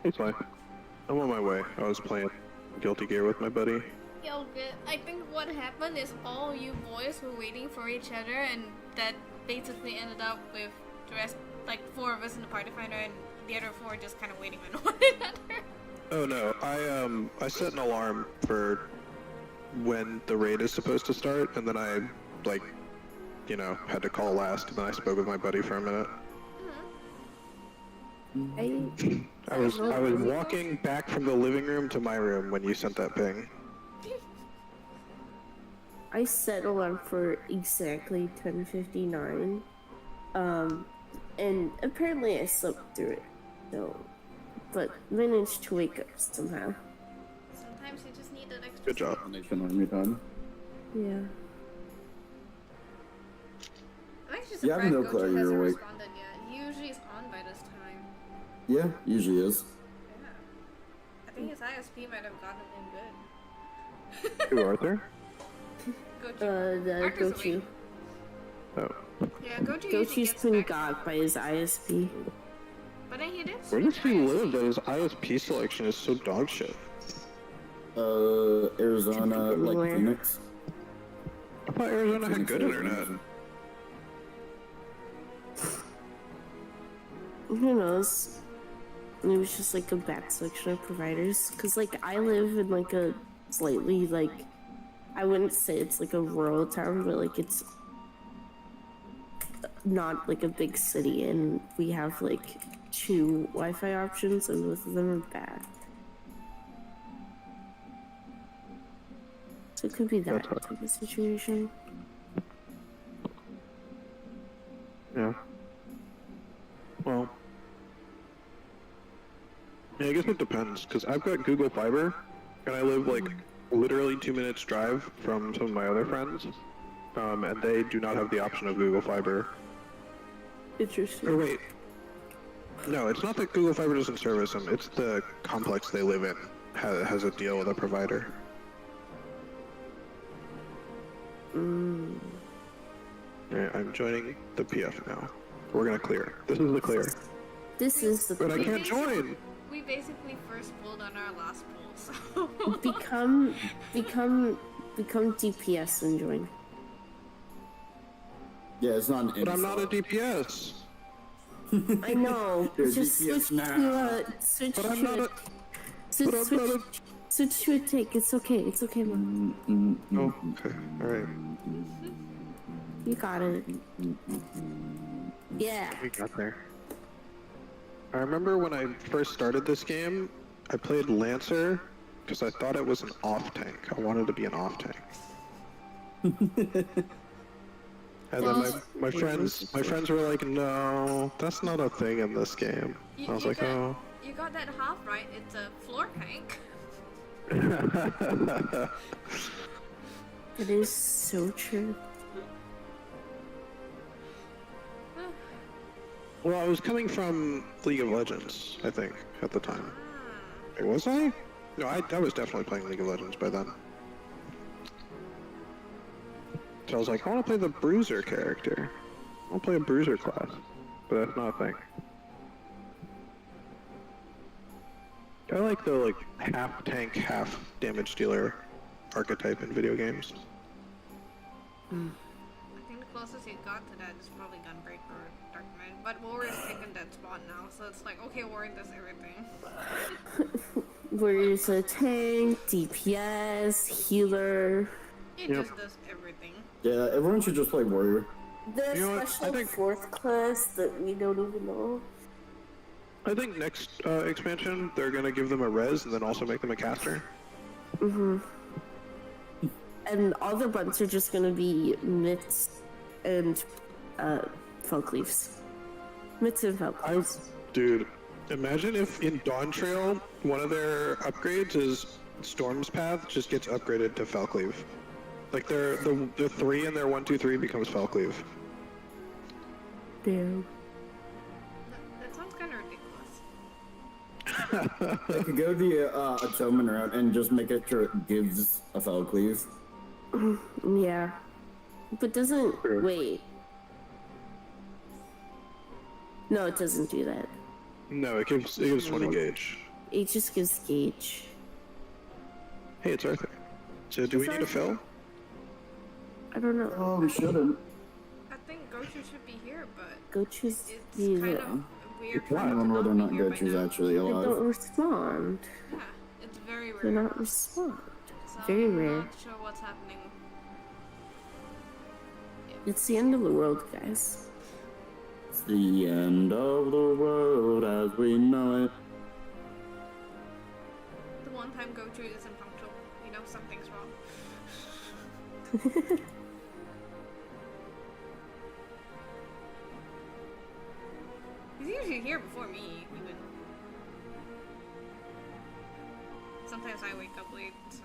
It's fine. I'm on my way. I was playing Guilty Gear with my buddy. Yo, good. I think what happened is all you boys were waiting for each other, and that basically ended up with the rest, like 4 of us in the party finder, and the other 4 just kind of waiting on one another. Oh no, I set an alarm for when the raid is supposed to start, and then I, like, you know, had to call last, and then I spoke with my buddy for a minute. I was walking back from the living room to my room when you sent that ping. I set alarm for exactly 10:59, and apparently I slept through it, so, but managed to wake up somehow. Sometimes you just need that extra. Good job. Nation Army time. Yeah. I'm actually Yeah, I have surprised no Gochu clue you're hasn't awake. responded yet. He usually is on by this time. Yeah, usually is. Yeah. I think his ISP might have gotten him good. Who, Arthur? Gochu. Arthur's Gochu. awake. Oh. Yeah, Gochu usually Gochu's gets been back got by his ISP. But then he did Where does switch he ISP. live that his ISP selection is so dog shit? Arizona, like Where? Phoenix. I thought Arizona had Phoenix, good Arizona. internet. Who knows? It was just like a bad selection of providers. Cause like I live in like a slightly like, I wouldn't say it's like a rural town, but like it's not like a big city, and we have like 2 Wi-Fi options, and both of them are bad. So it could be that That's type of situation. Yeah. Well. Yeah, I guess it depends, because I've got Google Fiber, and I live like literally 2 minutes drive from some of my other friends, and they do not have the option of Google Fiber. Interesting. Or wait. No, it's not that Google Fiber doesn't service them, it's the complex they live in has a deal with a provider. Alright, I'm joining the PF now. We're gonna clear. This is the clear. This is the But I can't join! We basically first pulled on our last pull, so... become DPS and join. Yeah, it's not an But I'm not a DPS! I know. You're Just DPS switch now. to switch But I'm to not a... switch, but I'm switch, not a... switch to a take. It's okay. It's okay, Mom. Oh, okay. Alright. You got it. Yeah. We got there. I remember when I first started this game, I played Lancer because I thought it was an off tank. I wanted to be an off tank. And then my friends were like, no, that's not a thing in this game. I was like, oh. You got that half right, it's a floor tank. It is so true. Well, I was coming from League of Legends, I think, at the time. Wait, was I? No, I was definitely playing League of Legends by then. So I was like, I want to play the Bruiser character. I want to play a Bruiser class. But that's not a thing. I like the half tank, half damage dealer archetype in video games. I think the closest you got to that is probably Gunbreaker or Darkman, but Warrior's taken that spot now, so it's like, okay, Warrior does everything. Warrior's a tank, DPS, healer. It just does everything. Yeah, everyone should just play Warrior. The You know what? special I think- 4th class that we don't even know. I think next expansion, they're going to give them a res and then also make them a caster. And all the bunts are just gonna be mitts and Felcleaves. Mitts and Felcleaves. Dude, imagine if in Dawn Trail, one of their upgrades is Storm's Path just gets upgraded to Falcleave. Like the 3 in their 1, 2, 3 becomes Falcleave. Damn. That sounds kind of ridiculous. They could go the Atonement route and just make it sure it gives a Felcleave. Yeah. But doesn't... True. Wait. No, it doesn't do that. No, it gives 20 gauge. It just gives gauge. Hey, it's Arthur. So do we need a fill? I don't know. Oh, we shouldn't. I think Gochu should be here, but Gochu's it's yeah. kind of weird for I him to don't know whether or not not be here by Gertrude's now. actually They alive. don't respond. Yeah, it's very They rare. not respond. So Very I'm rare. not sure what's happening. It's the end of the world, guys. It's the end of the world as we know it. The one time Gochu isn't punctual, you know something's wrong. He's usually here before me, even. Sometimes I wake up late, so.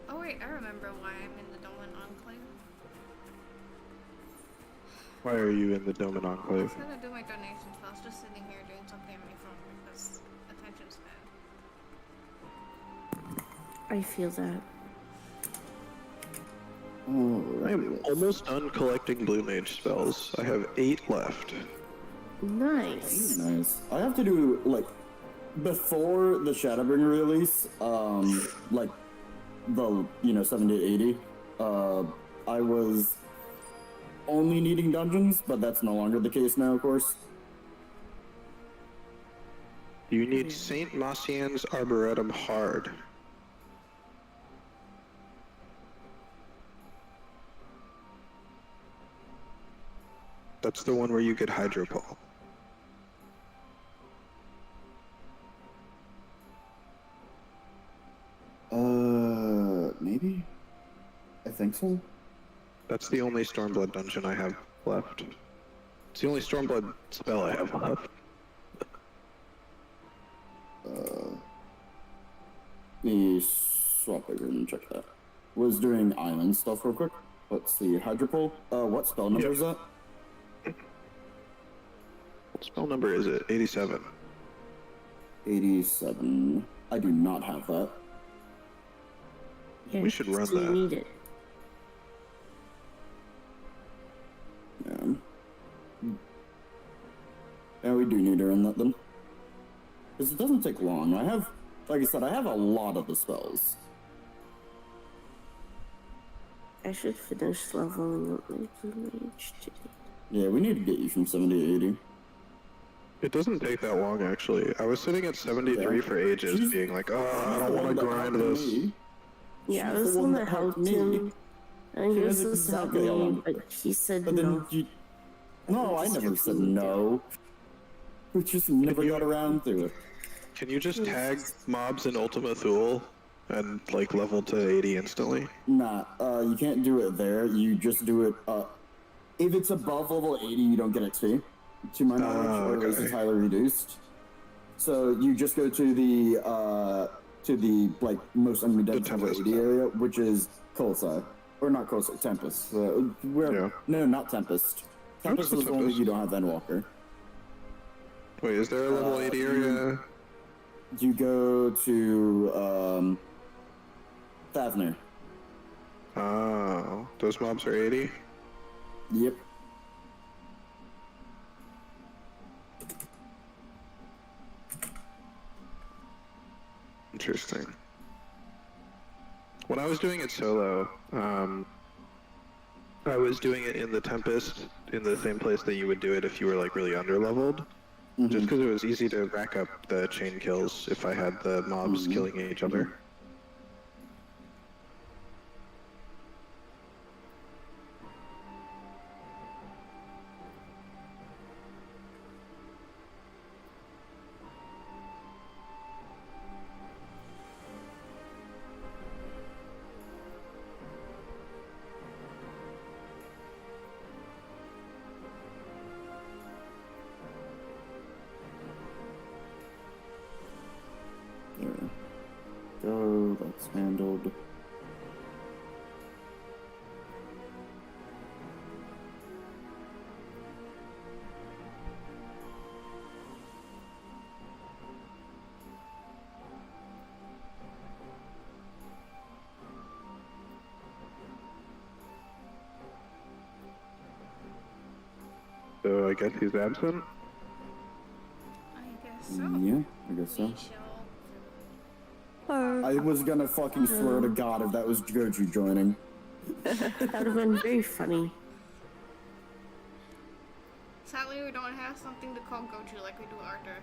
Oh wait, I remember why I'm in the Dolan Enclave. Why are you in the Doman I Enclave? was gonna do my donations, but I was just sitting here doing something on my phone because attention span. I feel that. I am almost done collecting Blue Mage spells. I have 8 left. Nice. Nice. I have to do, like, before the Shadowbringer release, like, the, 70 to 80, I was only needing dungeons, but that's no longer the case now, of course. You need Saint Macian's Arboretum Hard. That's the one where you get Hydropole. Maybe? I think so. That's the only Stormblood dungeon I have left. It's the only Stormblood spell I have left. The swap over and check that. Was doing island stuff real quick. Let's see, Hydropole. What spell number is that? What spell number is it? 87. 87. I do not have that. Yeah, We should run so you that. need it. Yeah, we do need to run that then. Because it doesn't take long. I have, like I said, I have a lot of the spells. I should finish leveling up my Blue Mage today. Yeah, we need to get you from 70 to 80. It doesn't take that long, actually. I was sitting at 73 Yeah. for ages, She's- being like, oh, I don't want to grind this. Yeah, I She's was the the one that helped helped him. And he She was knows supposed to help exactly how me, long. but he said But then no. you... No, I never said no. We just never got around to it. Can you just tag mobs in Ultima Thule and, like, level to 80 instantly? Nah, you can't do it there. You just do it, if it's above level 80, you don't get XP, to my knowledge, or at least okay. it's highly reduced. So you just go to the, like, most enemy dense level Tempest. 80 area, which is Colossi. Or not Colossi, Tempest. Yeah. No, not Tempest. Tempest the is the one that Tempest. you don't have Endwalker. Wait, is there a level 80 area? You go to, Thavner. Oh, those mobs are 80? Yep. Interesting. When I was doing it solo, I was doing it in the Tempest, in the same place that you would do it if you were like really underleveled. Just because it was easy to rack up the chain kills if I had the mobs killing each other. There we go. That's handled. So I guess he's absent. I guess so. Yeah, I guess so. We shall. Or I was gonna fucking swear to God if that was Goju joining. that would have been very funny. Sadly, we don't have something to call Gochu like we do Arthur.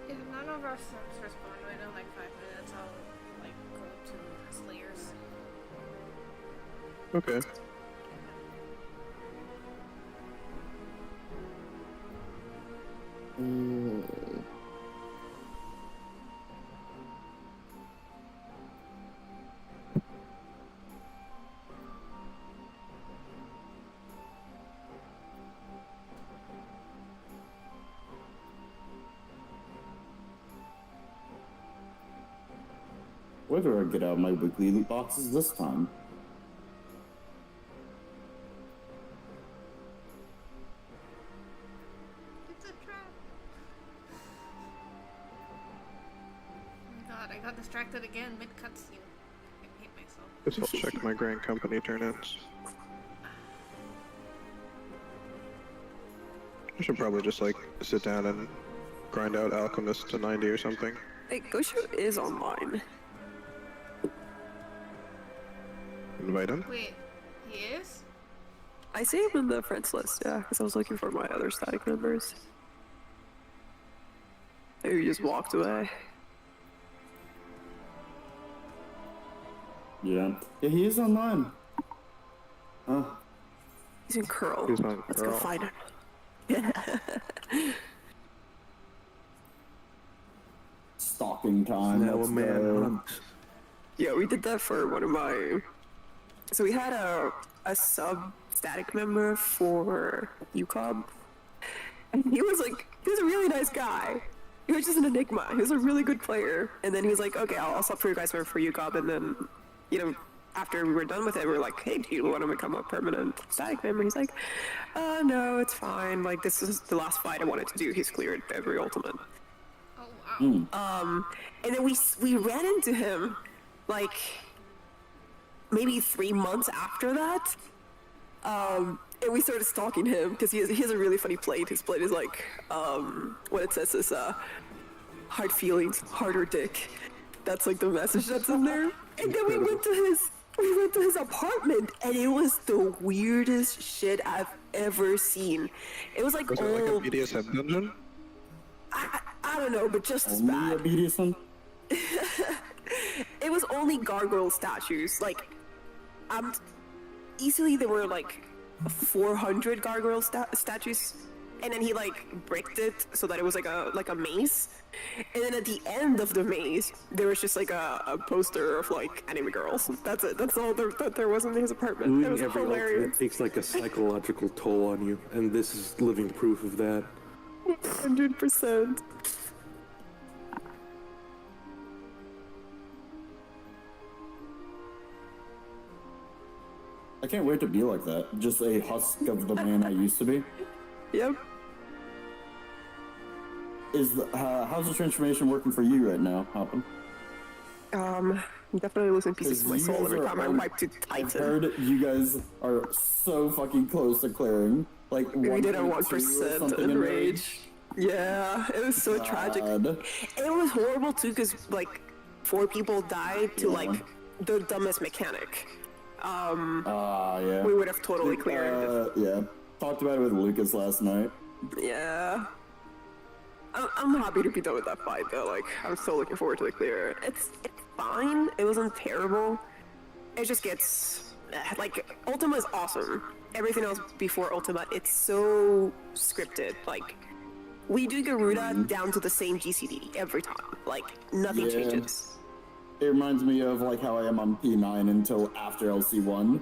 If none of our subs respond within like 5 minutes, I'll like go to Slayers. Okay. Where do I get out my weekly loot boxes this time? It's a trap. Oh my god, I got distracted again mid cutscene. I hate myself. Guess I'll check my Grand Company turn-ins. I should probably just like sit down and grind out Alchemist to 90 or something. Hey, Goshu is online. Invite him. Wait, he is? I see him in the friends list, yeah, because I was looking for my other static members. Maybe he just walked away. Yeah. Yeah, he is online. Huh. He's in Curl. He's on Let's go Curl. find him. Stalking time. Now Let's a man go. hunts. Yeah, we did that for one of my... So we had a sub static member for UCOB. And he was a really nice guy. He was just an enigma. He was a really good player. And then he was like, okay, I'll sub for you guys for UCOB. And then, you know, after we were done with it, we were like, hey, do you want to become a permanent static member? He's like, no, it's fine. Like, this is the last fight I wanted to do. He's cleared every ultimate. Oh wow. And then we ran into him, like, maybe 3 months after that. And we started stalking him because he has a really funny plate. His plate is like, what it says is, hard feelings, harder dick. That's like the message that's in there. And then we went to his apartment, and it was the weirdest shit I've ever seen. It was like Was it like a old, BDSM dungeon? I don't know, but just as Only bad. a BDSM? It was only gargoyle statues. Like, easily there were like 400 gargoyle statues, and then he like bricked it so that it was like a maze. And then at the end of the maze, there was just like a poster of like anime girls. That's it. That's all that there was in his apartment. It Looting was every hilarious. ultimate takes like a psychological toll on you, and this is living proof of that. 100%. can't wait to be like that. Just a husk of the man I used to be. Yep. How's the transformation working for you right now, Hoppin? I'm definitely losing pieces of my soul every time I wipe to I've Titan. heard you guys are so fucking close to clearing. Like We did a 1.2 or 1% something in rage. Yeah, it was so tragic. God. It was horrible too, because like 4 people died to like the dumbest mechanic. Yeah. We would have totally cleared. Yeah. Talked about it with Lucas last night. Yeah. I'm happy to be done with that fight though. Like, I'm still looking forward to the clear. It's fine. It wasn't terrible. It just gets like Ultima is awesome. Everything else before Ultima, it's so scripted. Like, we do Garuda down to the same GCD every time. Like, nothing changes. It reminds me of like how I am on P9 until after LC1.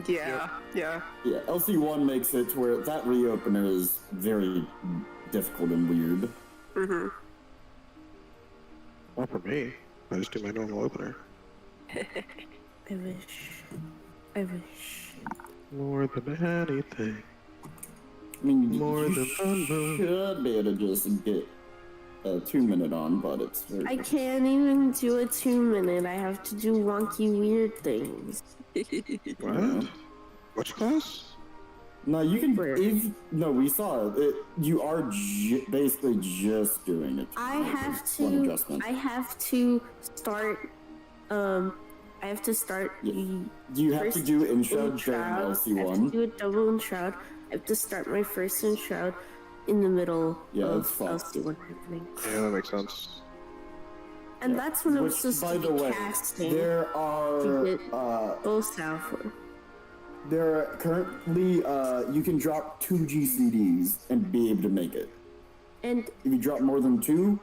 Yeah. Yeah, LC1 makes it to where that reopener is very difficult and weird. Not for me. I just do my normal opener. I wish. More than anything. I mean, More you than thunder. should be able to just get a 2-minute on, but it's very... I can't even do a 2-minute. I have to do wonky weird things. What? Which class? No, you can. Where? No, we saw it. You are basically just doing it. I have One to. adjustment. I have to start. I have to start. You have to first do Enshroud during Enshroud. I have to LC1. do a double Enshroud. I have to start my first Enshroud in the middle Yeah, of that's fucked. LC1 happening. Yeah, that makes sense. And that's when I'm Which, supposed by to the be way, casting there to are get both alpha. there are currently you can drop 2 GCDs and be able to make it. And If you drop more than 2,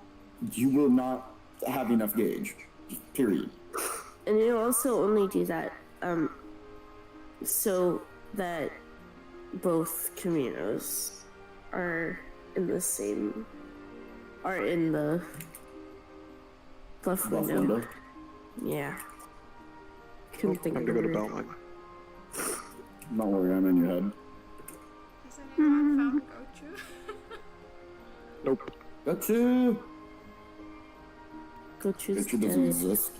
you will not have enough gauge. Period. And you also only do that, so that both Caminos are in the same, are in the buff Buff window. window. Yeah. Couldn't think Time of to go to it. Belmont. Don't worry, I'm in your head. Has anyone found Gochu? Nope. Gotcha! Go choose Gotcha doesn't it. exist.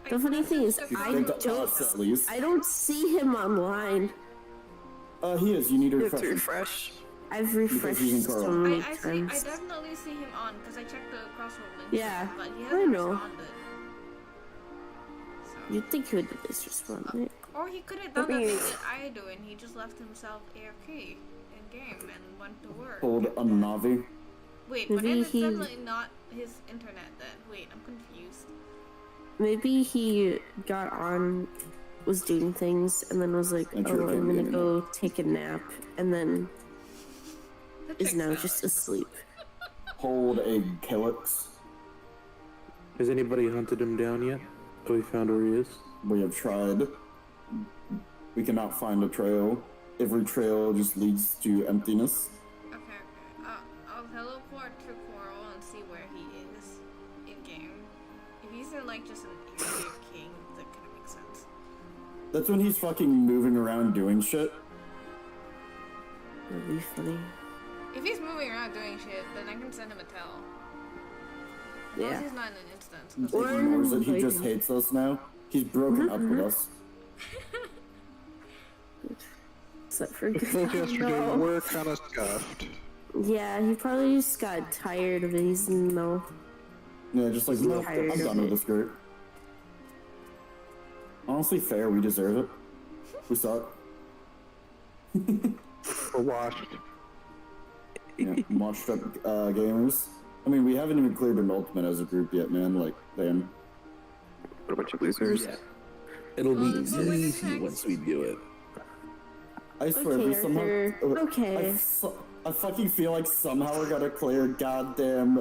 The funny thing is, Think to us, at least. I don't see him online. He is. You need to You have to refresh. refresh. I've refreshed using so Carl. many I times. definitely see him on because I checked the crossroad links. Yeah, But he I hasn't know. responded. So. You'd think he would at least respond, right? Or he could have done the Maybe- thing that I do and he just left himself AFK in game and went to work. Hold a Navi. Wait, but then Maybe it's he- definitely not his internet then. Wait, I'm confused. Maybe he got on, was doing things, and then was like, And oh, sure I'm can't be gonna go take a nap, and then That is checks now out. just asleep. Hold a Calyx. Has anybody hunted him down yet? Oh, we found where he is. We have tried. We cannot find a trail. Every trail just leads to emptiness. Okay. I'll teleport to Coral and see where he is in game. If he's in like just an area of King, that kind of makes sense. That's when he's fucking moving around doing shit. That'd be funny. If he's moving around doing shit, then I can send him a tell. As long as Yeah. he's not in an instance. He 'cause Or- ignores it. He just Like- hates us now. He's broken up with us. Except for Both yesterday no. were kind of scuffed. Yeah, he probably just got tired of it. He's no. Yeah, just like, no, tired I'm of done with it. this group. Honestly, fair. We deserve it. We suck. We're washed. Yeah, washed up gamers. I mean, we haven't even cleared an ultimate as a group yet, man. Like, damn. What a bunch of losers. Yeah. It'll Well, be it's always easy next. once we do it. I swear, Okay, we somehow. Arthur. Okay. I fucking feel like somehow we're gonna clear goddamn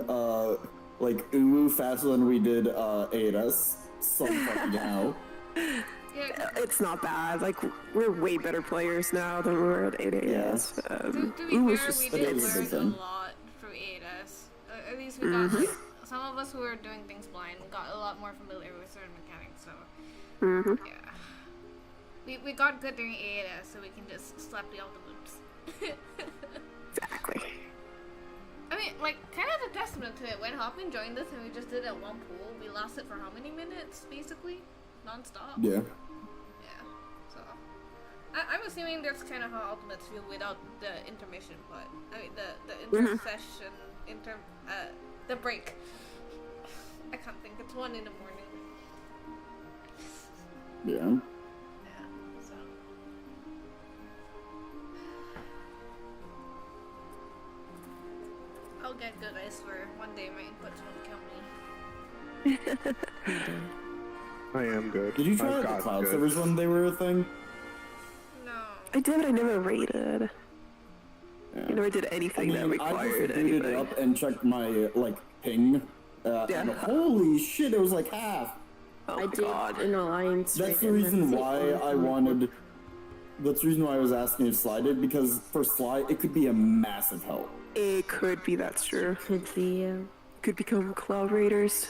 like Uwu faster than we did AS. Some fucking how. Yeah, It's not bad. Like, we're way better players now than we were at 8 AS. to be Ooh, it's fair, just- we it did is a big learn a thing. lot through 8S. At least we got like, some of us who were doing things blind got a lot more familiar with certain mechanics. So yeah. We got good during AAS, so we can just slap the ultimates. Exactly. I mean, like, kind of a testament to it. When Hoppin joined us and we just did it at one pool, we lasted for how many minutes, basically? Non-stop? Yeah. Yeah. So, I'm assuming that's kind of how ultimates feel without the intermission, but, I mean, the intercession, the break. I can't think. It's 1 in the morning. Yeah. Yeah, so. I'll get good, I swear. One day my inputs won't kill me. I am good. Did you try I've the got cloud good. servers when they were a thing? No. I did, but I never raided. Yeah. I never did anything that I required just booted it anything. up and checked my like ping. And holy shit, it was like half. Oh I did god. an alliance. That's the raid, and reason then why they I wanted. That's the reason why I was asking if Sly did, because for Sly it could be a massive help. It could be, that's true. could be. Could become cloud raiders.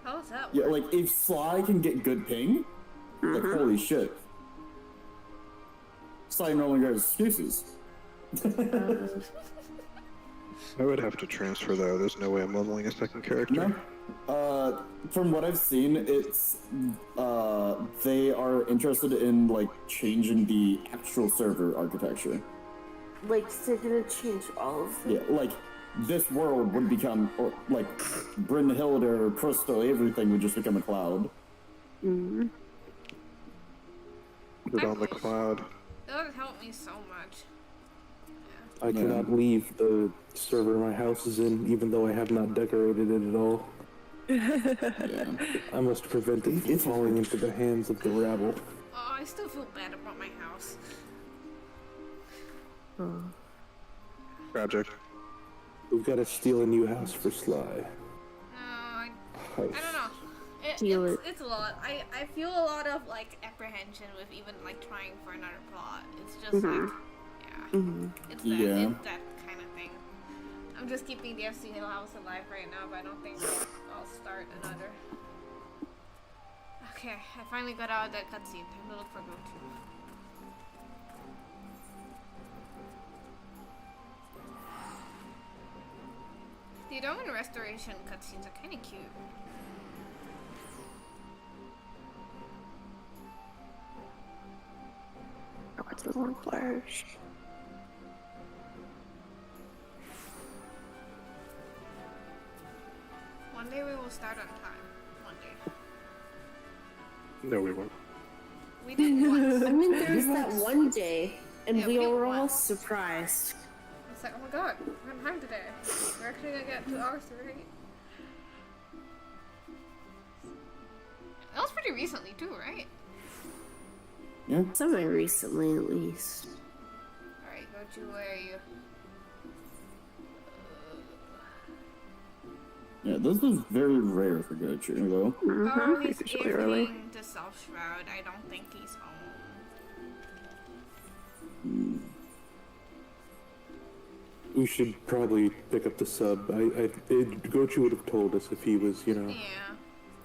How does that work? Yeah, like if Sly can get good ping, like holy shit. Sly no longer has excuses. I would have to transfer though. There's no way I'm leveling a second character. No. From what I've seen, it's they are interested in like changing the actual server architecture. Like they're gonna change all of them. Yeah, like this world would become, or like Brynhild or Crystal, everything would just become a cloud. Put it on the cloud. That would help me so much. I cannot leave the server my house is in, even though I have not decorated it at all. Yeah. I must prevent it from falling into the hands of the rabble. Oh, I still feel bad about my house. Project. We've got to steal a new house for Sly. No, I don't know. Steal it. It's a lot. I feel a lot of like apprehension with even like trying for another plot. It's just like, it's that kind of thing. I'm just keeping the FC Hill house alive right now, but I don't think I'll start another. Okay, I finally got out of that cutscene. Time to look for Gochu. The Domin restoration cutscenes are kind of cute. I went to the one flash. One day we will start on time. One day. No, we won't. We did once. I mean, there's that one day, and Yeah, we we were won. all surprised. It's like, oh my god, we're on time today. We're actually gonna get 2 hours to read. That was pretty recently too, right? Yeah. Somewhere recently, at least. Alright, Gochu, where are you? Yeah, this is very rare for Gochu, though. Oh, he's It's usually early. evening to Self-Shroud. I don't think he's home. We should probably pick up the sub. Gochu would have told us if he was, you know,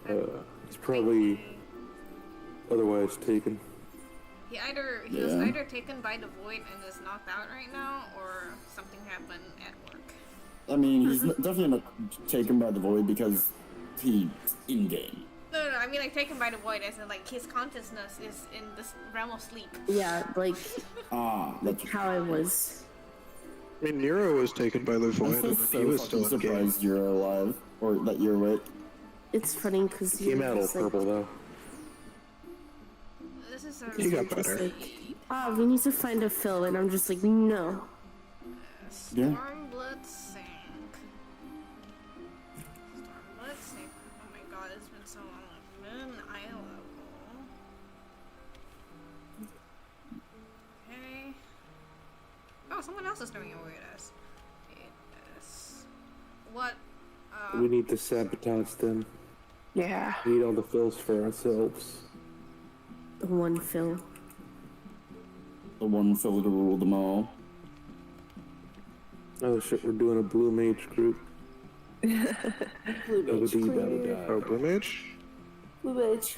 Yeah. he's probably otherwise taken. He was either taken by the void and is knocked out right now, or something happened at work. I mean, he's definitely not taken by the void because he's in game. No, I mean like taken by the void as in like his consciousness is in this realm of sleep. Yeah, like That's how I was. I mean, Nero was taken by the I'm void, still and so he was fucking still in game. surprised you're alive, or that you're awake. It's funny because Came out all purple though. This is He got a better. we need to find a fill, and I'm just like, no. Yeah. Stormblood Sink. Stormblood Sink. Oh my god, it's been so long. Moon Eye level. Okay. Oh, someone else is doing a weird ass. What? We need to sabotage them. Yeah. We need all the fills for ourselves. The one fill. The one fill to rule them all. Oh shit, we're doing a blue mage group. Blue mage clear. Oh, Blue Mage? Blue mage.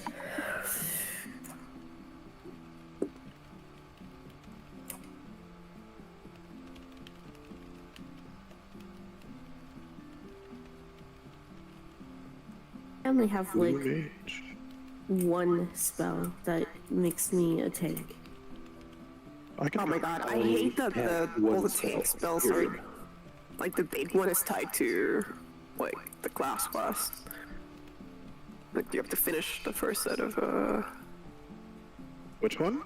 only have like Mage. one spell that makes me a tank. I can Oh my god, I hate the all the tank spells are like the big one is tied to like the class. Like you have to finish the first set of Which one?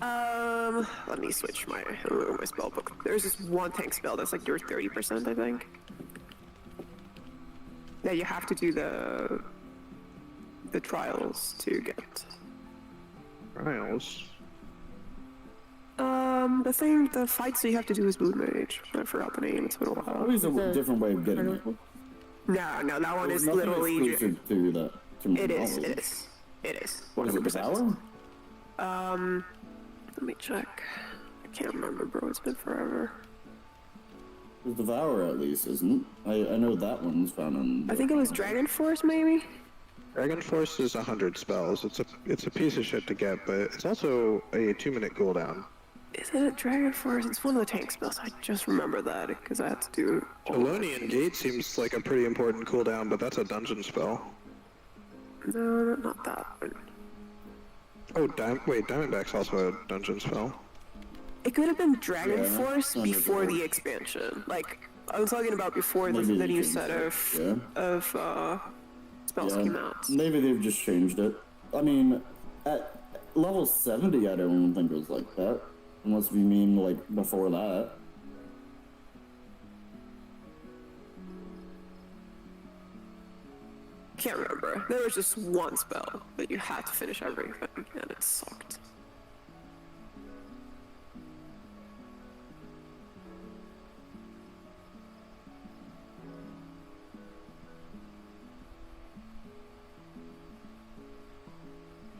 let me switch my spell book. There's this one tank spell that's like your 30%, I think. Yeah, you have to do the trials to get. Trials. The fights that you have to do is Moon Mage. I forgot the name. It's been a while. Always a different way of getting it. No, that one There's is nothing literally. exclusive to that. To It is. knowledge. It is. What is it, 100%. Devour? Let me check. I can't remember, bro. It's been forever. There's Devour at least, isn't it? I know that one's found in. I think it was Dragon Force, maybe. Dragon Force is 100 spells. It's a piece of shit to get, but it's also a 2-minute cooldown. Is it a Dragon Force? It's one of the tank spells. I just remember that because I had to do. Elonian Gate seems like a pretty important cooldown, but that's a dungeon spell. No, not that one. Oh, wait, Diamondback's also a dungeon spell. It could have been Dragon Yeah, Force under before the- the expansion. Like I was talking about before the Maybe they new changed set it, of spells came out. Maybe they've just changed it. I mean, at level 70, I don't think it was like that. Unless we mean like before that. Can't remember. There was just one spell that you had to finish everything, and it sucked.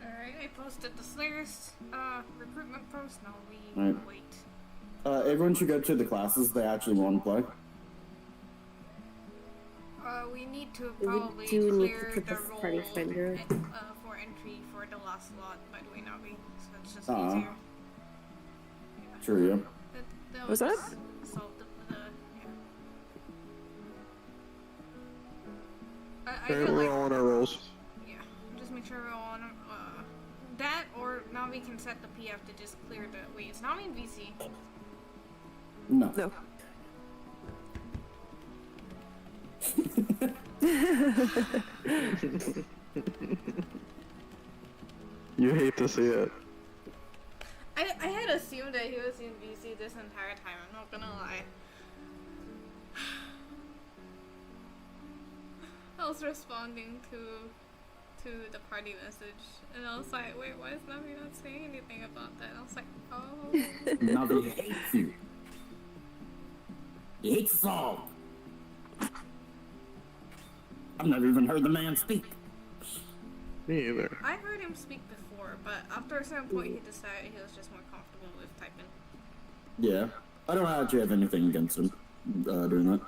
Alright, I posted the Slayer's recruitment post. Now we Right. wait. Everyone should go to the classes they actually want to play. We need to We probably do need to clear put the the role party finder. for entry for the last slot, by the way, Navi. So it's just Uh-huh. easier. Sure, yeah. That Was that? solved the I Alright, feel we're like, all on our rolls. yeah, just make sure we're all on that, or Navi can set the PF to just clear the. Wait, it's Navi in VC. No. No. You hate to see it. I had assumed that he was in VC this entire time, I'm not gonna lie. I was responding to the party message, and I was like, wait, why is Navi not saying anything about that? And I was like, oh. Navi hates you. He hates us all. I've never even heard the man speak. Me either. I heard him speak before, but after a certain point, he decided he was just more comfortable with typing. Yeah. I don't actually have anything against him doing that.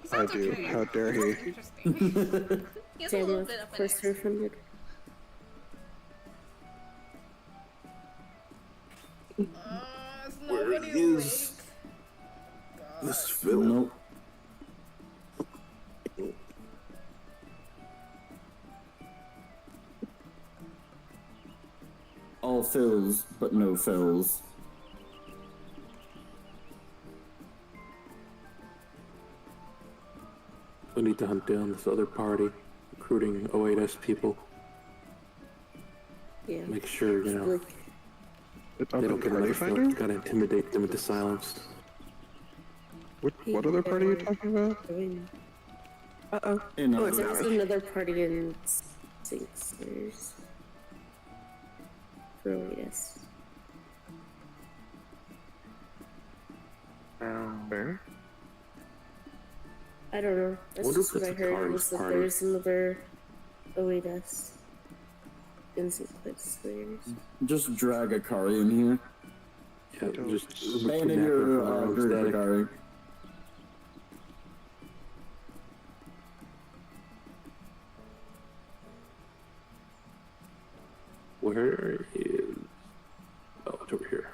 He sounds I do. okay. How dare he. Interesting. He has a Same little with bit of an first accent. refunded. Is nobody awake? This film. Nope. All fills, but no fills. We need to hunt down this other party, recruiting O8S people. Yeah. Make sure, you know, Like, It's they up don't in get Party enough. Finder? Gotta intimidate them into silence. What other party are you talking about? I mean, Uh-oh. In Oh, it's there's Navi. another party in Sixers. Oh, yes. Where? I don't know. That's Wonder just if what I it's heard. Akari's Was that party. there's another OAS in Slayers. Just drag Akari in here. Yeah, just remove Abandon kidnapper your from our own group, static. Akari. Where is... Oh, it's over here.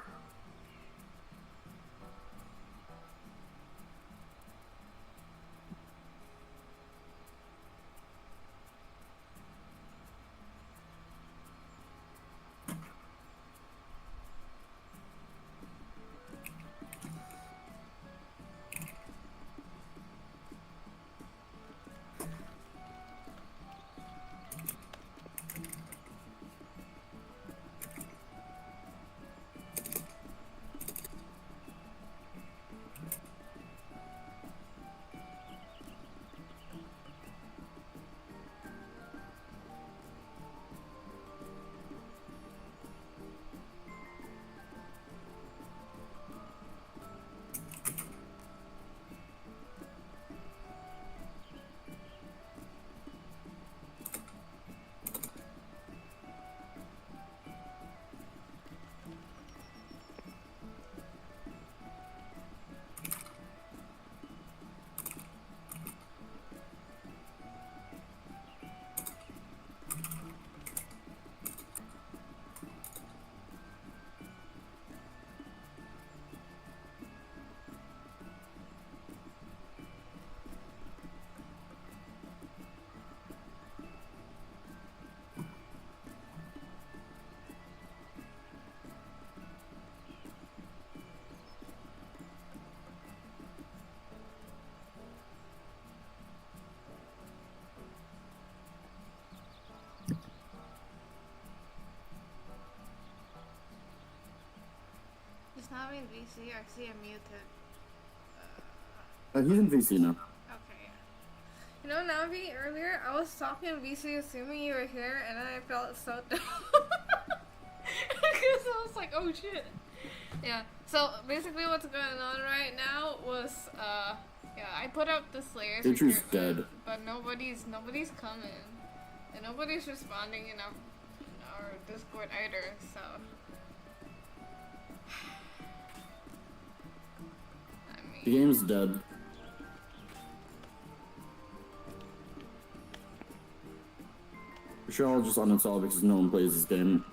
He's not in VC, or I see him muted. He's in VC now. Okay. You know, Navi, earlier I was talking in VC assuming you were here, and I felt so dumb. Because I was like, oh shit. Yeah, so basically what's going on right now was, yeah, I put up the Slayer's Atru's recruitment, dead. but nobody's coming. And nobody's responding in our Discord either, so... The game's dead. We should all just uninstall because no one plays this game.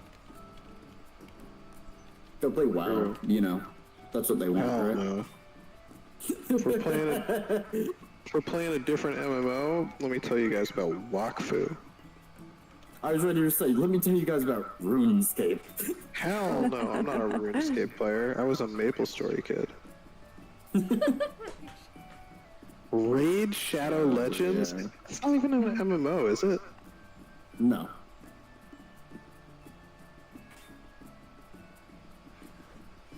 Go play WoW, you know. That's what they want, Hell right? no. If we're playing a different MMO, let me tell you guys about Wakfu. I was ready to say, let me tell you guys about RuneScape. Hell no, I'm not a RuneScape player. I was a MapleStory kid. Raid Shadow Legends? Yeah. It's not even an MMO, is it? No.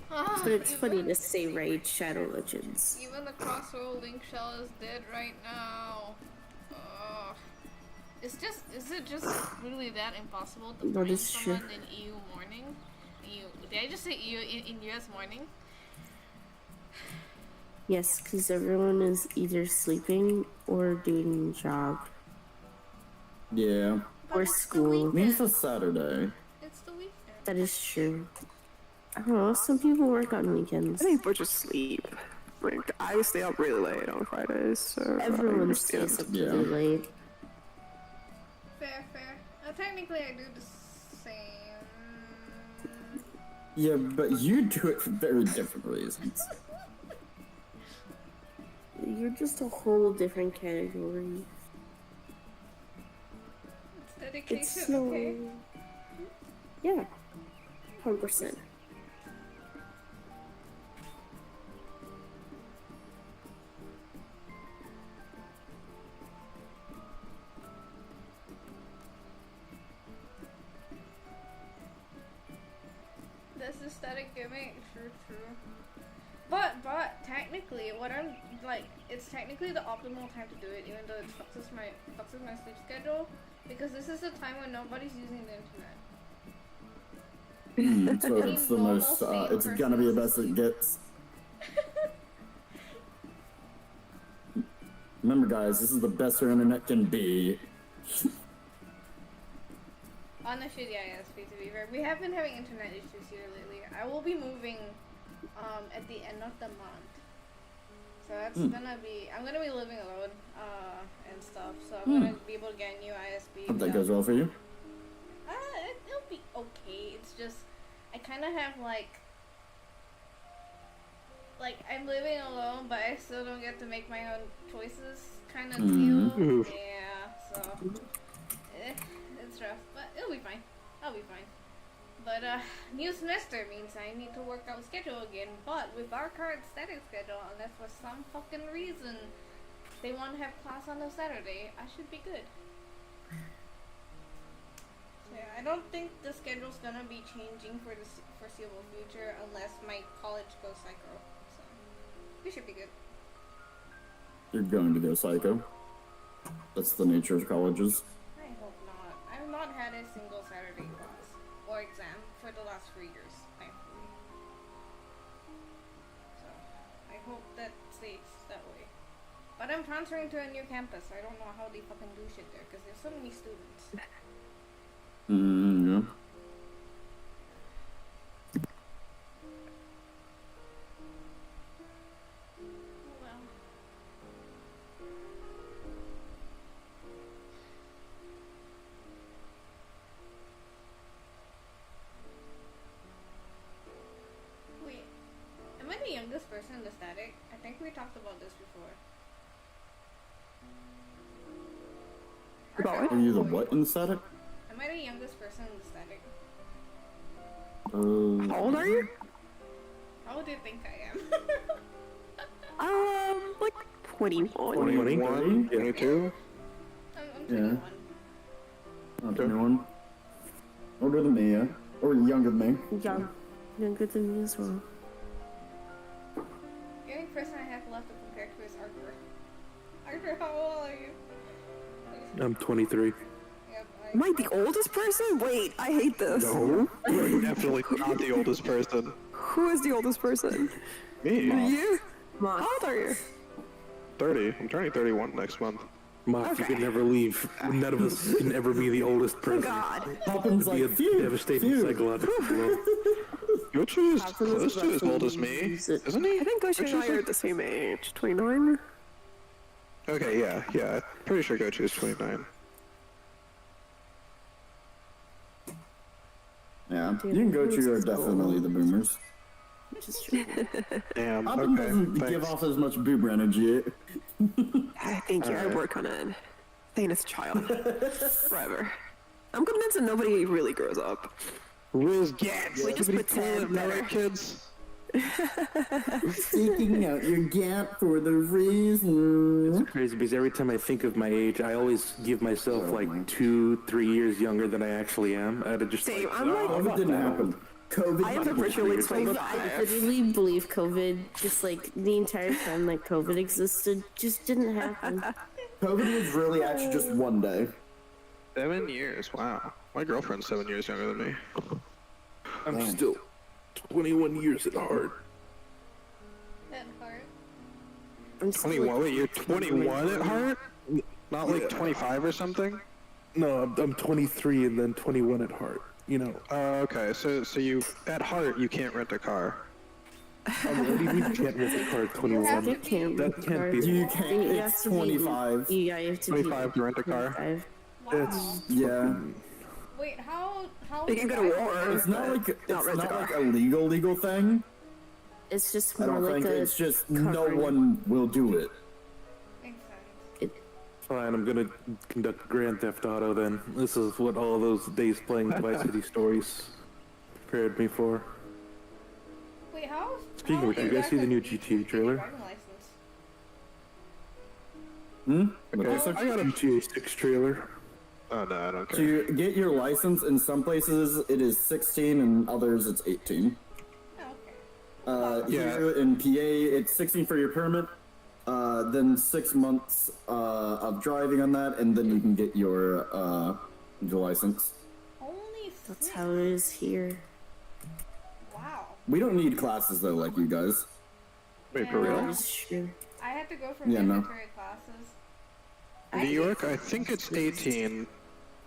But it's funny to say Raid Shadow Legends. Even the crossroad link shell is dead right now. Is it just really that impossible to That find is someone true. in EU morning? Did I just say EU in US morning? Yes, because everyone is either sleeping or doing a job Yeah. But or it's the school. I mean, it's weekend. a Saturday. It's the weekend. That is true. I don't know, some people work on weekends. I think we're just sleep. Like, I stay up really late on Fridays, so I Everyone understand. stays up Yeah. really late. Fair. Technically, I do the same. Yeah, but you do it for very different reasons. You're just a whole different category. It's dedication, It's no... okay? Yeah. 100%. This is static gimmick, true. But technically, what I'm like, it's technically the optimal time to do it, even though it fucks my sleep schedule, because this is the time when nobody's using the internet. So it's the most, it's gonna be the best it gets. Remember guys, this is the best our internet can be. On the shitty ISP, to be fair. We have been having internet issues here lately. I will be moving at the end of the month. So that's gonna be, I'm gonna be living alone and stuff. So I'm gonna be able to get a new ISP. Hope that goes well for you. It'll be okay. It's just, I kind of have like I'm living alone, but I still don't get to make my own choices kind of deal. Oof. Yeah, so it's rough, but it'll be fine. I'll be fine. But new semester means I need to work out schedule again. But with our current static schedule, unless for some fucking reason they want to have class on a Saturday, I should be good. So yeah, I don't think the schedule's gonna be changing for the foreseeable future unless my college goes psycho. So we should be good. You're going to go psycho. That's the nature of colleges. I hope not. I've not had a single Saturday class or exam for the last 3 years, thankfully. So I hope that stays that way. But I'm transferring to a new campus. I don't know how they fucking do shit there because there's so many students. Yeah. Well. Wait, am I the youngest person in the static? I think we talked about this before. About what? Are you the what in the static? Am I the youngest person in the static? How old are you? How do you think I am? Like 21. 21? Yeah. 22? I'm Yeah. 21. Not anyone. Older than me, yeah. Or younger than me. Younger than me as well. How old are you? I'm 23. Yep, Am I the oldest person? Wait, I hate this. No, you're definitely not the oldest person. Who is the oldest person? Me, You? Moth. How old are you? 30. I'm turning 31 next month. Moth, you can never leave. None of us can ever be the oldest Thank person. God. Happens It'd be like a phew, devastating phew. psychological blow. Gochu is Hopkins close is to as about old as to me, use it. isn't he? I think Goshi and Gochu's I are like- the same age. 29? Okay, yeah. Pretty sure Gochu is 29. Yeah, you can go to your definitely the boomers. Which is true. Damn. Hoppin Okay. doesn't Thanks. give off as much boomer energy. Thank you. I work on it. Staying as a child. Forever. I'm convinced that nobody really grows up. Riz Gats. We just pretend better. kids. Seeking out your gap for the reason. It's crazy because every time I think of my age, I always give myself like 2-3 years younger than I actually am. I'd just Same. like, I'm like, COVID didn't happen. COVID. I am happened. originally I 25. literally believe COVID, just like the entire time like COVID existed, just didn't happen. COVID was really actually just one day. 7 years. Wow. My girlfriend's 7 years younger than me. I'm still 21 years at heart. That hard. I'm still, 21. like, Wait, you're 21 at heart? Not like 25 or something? No, I'm 23 and then 21 at heart. You know, Okay. So you at heart you can't rent a car. what do you mean you can't rent a car at 21? It can't That can't be- You can't. You It's have to be- 25. Yeah, you have to be 25 to rent a car. 25. That's Yeah. Wait, how You can go to war. It's not like it's Not rent a not car. like a legal thing. It's just I more don't like think a it's just no covering. one will do it. Makes sense. fine. I'm gonna conduct Grand Theft Auto then. This is what all those days playing Vice City Stories prepared me for. Wait, how? Speaking how of which, is you guys that see the new confused GTA with trailer? driving license? Okay. I got a. GTA 6 trailer. Oh no, I don't care. To get your license, in some places it is 16, and others it's 18. Oh, okay. Yeah. Here in PA, it's 16 for your permit, then 6 months of driving on that, and then you can get your license. Only That's 6? how it is here. Wow. We don't need classes though, like you guys. Wait, for Yeah. real? It's true. I had to go for Yeah, no. mandatory classes. New York, I think it's 18,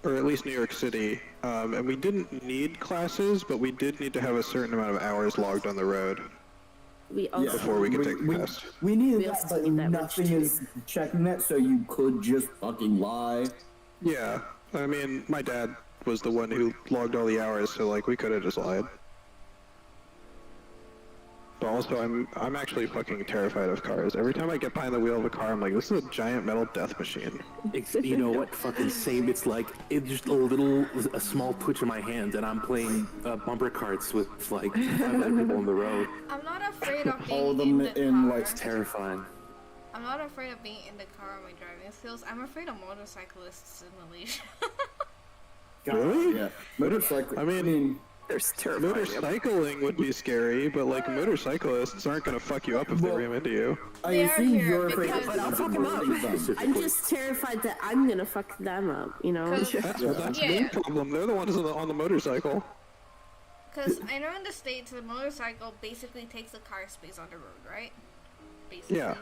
or at least New York City. And we didn't need classes, but we did need to have a certain amount of hours logged on the road. We also Before we could take the test. We needed We that, also but need that much nothing too. is checking that, so you could just fucking lie. Yeah, I mean, my dad was the one who logged all the hours, so like we could have just lied. But also, I'm actually fucking terrified of cars. Every time I get behind the wheel of a car, I'm like, this is a giant metal death machine. You know what? Fucking same. It's like it's just a small twitch of my hands, and I'm playing bumper carts with like 500 people on the road. I'm not afraid of All of being them in the in, car. like, Terrifying. I'm not afraid of being in the car on my driving skills. I'm afraid of motorcyclist simulation. Really? Yeah. Motorcycle. I mean, There's terrifying. motorcycling would be scary, but like motorcyclists aren't gonna fuck you up if they ram into you. I They are assume here you're afraid because- of But I'll fuck 'em up. them. I'm just terrified that I'm gonna fuck them up, you know? 'Cause That's Yeah. their problem. They're the ones on the motorcycle. Cause I know in the States, the motorcycle basically takes the car space on the road, right? Basically. Yeah.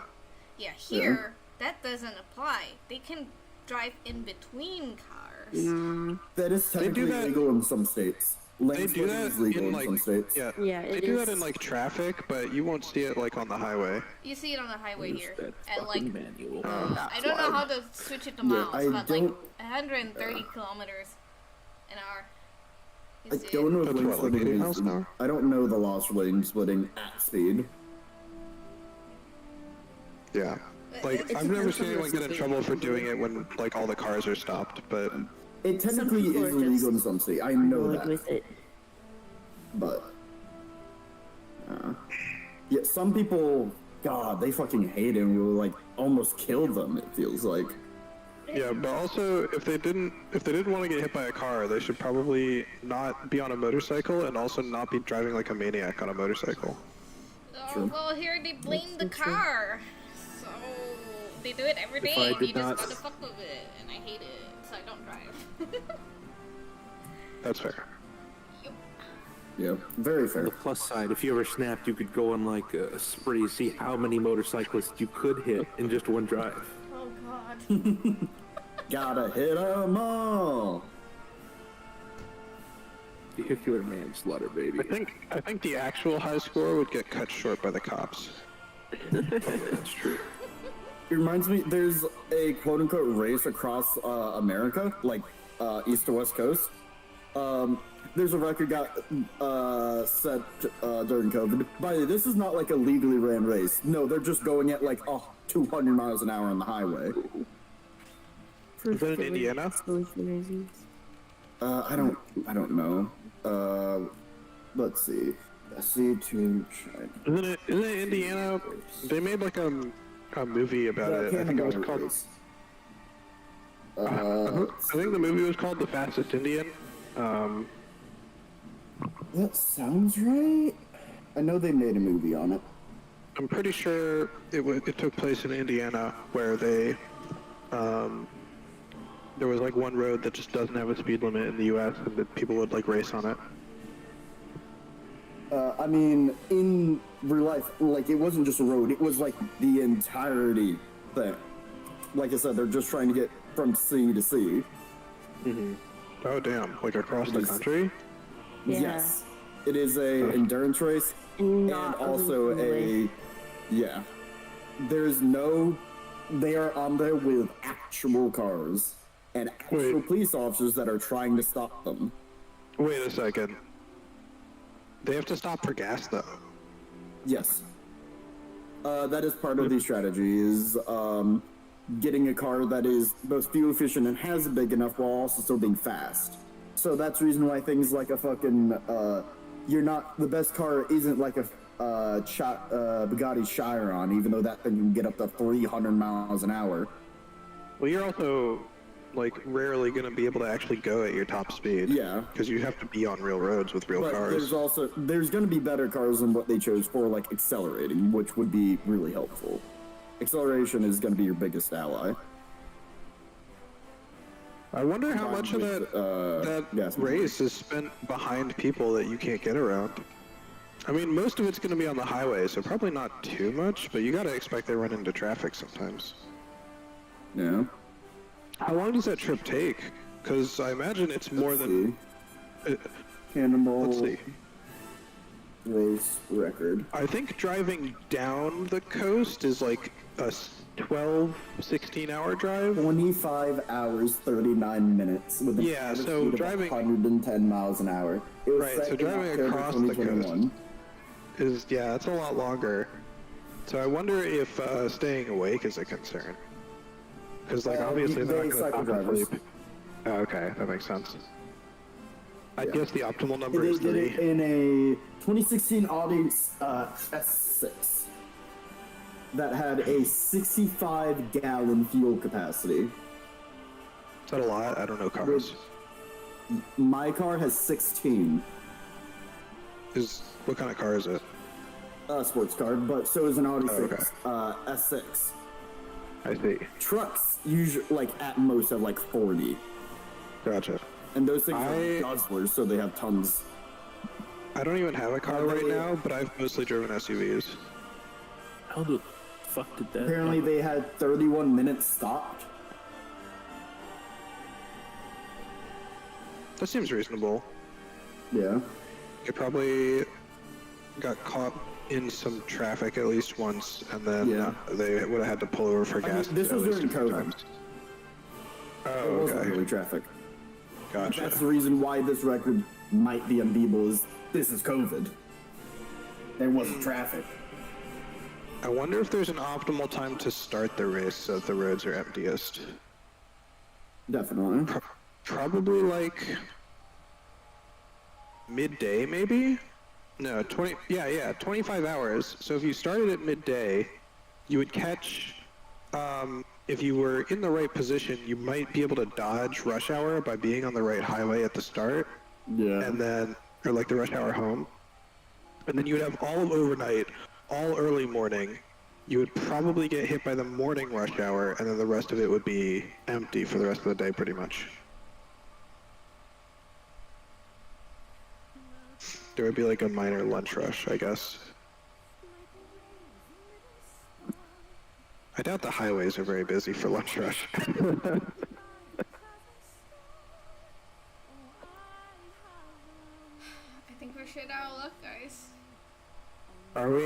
Yeah, here, that doesn't apply. They can drive in between cars. That is do technically that- legal in some states. They Lane do splitting that is legal in in like some states. yeah. Yeah, They it do is. that in like traffic, but you won't see it like on the highway. You see it on the highway Where's here. that At like, fucking manual? I don't know how to switch it to Yeah, miles, I but like don't- 130 kilometers an hour. You I see don't it. know if That's lane what, like splitting 80 is. miles an hour? I don't know the laws for lane splitting at speed. Yeah. Like It I've never depends seen on anyone the get in speed. trouble for doing it when like all the cars are stopped, but It technically people is are just illegal in some states. I know Going that, with it. but yeah, some people, God, they fucking hate it and will like almost kill them. It feels like. yeah, but also if they didn't want to get hit by a car, they should probably not be on a motorcycle and also not be driving like a maniac on a motorcycle. Oh, well, here they blame the car. So they do it every day, I and did you just not- gotta fuck with it, and I hate it, so I don't drive. That's fair. Yeah, very On fair. the plus side, if you ever snapped, you could go on like a spree, see how many motorcyclists you could hit in just one drive. Oh god. Gotta hit 'em all. Vehicular manslaughter, baby. I think the actual high score would get cut short by the cops. That's true. It reminds me, there's a quote-unquote race across America, like east to west coast. There's a record got set during COVID. By the way, this is not like a legally ran race. No, they're just going at like 200 miles an hour on the highway. Is that in Indiana? I don't know. Let's see. SC to China. Isn't it Indiana? They made like a movie about it. I think it was called. I think the movie was called The Fastest Indian. That sounds right. I know they made a movie on it. I'm pretty sure it took place in Indiana, where they there was like one road that just doesn't have a speed limit in the U.S. and that people would like race on it. I mean, in real life, like, it wasn't just a road, it was like the entirety thing. Like I said, they're just trying to get from sea to sea. Oh damn! Like across the country? Yeah. Yes. It is a endurance race, And and not also illegally. yeah. There's no, they are on there with actual cars and actual Wait. police officers that are trying to stop them. Wait a second. They have to stop for gas though. Yes. That is part of the strategy, is getting a car that is both fuel efficient and has a big enough while also still being fast. So that's the reason why things like a fucking, the best car isn't like a Bugatti Chiron, even though that thing can get up to 300 miles an hour. Well, you're also like rarely going to be able to actually go at your top speed. Yeah. Because you have to be on real roads with real But cars. there's going to be better cars than what they chose for, like accelerating, which would be really helpful. Acceleration is going to be your biggest ally. I wonder how Combined much of with, that gas race is spent behind people that you can't get around. I mean, most of it's going to be on the highway, so probably not too much, but you got to expect they run into traffic sometimes. Yeah. How long does that trip take? Because I imagine it's more than... Cannonball Let's see. race record. I think driving down the coast is like a 12, 16-hour drive. 25 hours, 39 minutes with an Yeah, average so speed of driving- 110 miles an hour. It was Right, set so in driving October across the 2021. coast yeah, that's a lot longer. So I wonder if staying awake is a concern. Because like obviously they're they not going to cycle stop and drivers. sleep. Oh, okay, that makes sense. I guess the optimal number They is did 3. it in a 2016 Audi S6 that had a 65-gallon fuel capacity. Is that a lot? I don't know cars. My car has 16. What kind of car is it? Sports car, but so is an Audi Oh, 6 S6. I see. Trucks usually, like, at most have like 40. Gotcha. And those things I- are guzzlers, so they have tons. I don't even have a car right now, but I've mostly driven SUVs. How the fuck did that? Apparently they had 31 minutes stopped. That seems reasonable. Yeah. They probably got caught in some traffic at least once, and then Yeah. they would have had to pull over for I mean, gas. this at was least during a few COVID. times. Oh, It wasn't okay. really traffic. Gotcha. That's the reason why this record might be unbeatable, is this is COVID. There wasn't traffic. I wonder if there's an optimal time to start the race so that the roads are emptiest. Definitely. Probably like midday, maybe? No, 25 hours. So if you started at midday, you would catch, if you were in the right position, you might be able to dodge rush hour by being on the right highway at the start, Yeah. and then, or like the rush hour home. And then you would have all of overnight, all early morning, you would probably get hit by the morning rush hour, and then the rest of it would be empty for the rest of the day, pretty much. There would be like a minor lunch rush, I guess. I doubt the highways are very busy for lunch rush. I think we're shit out of luck, guys. Are we?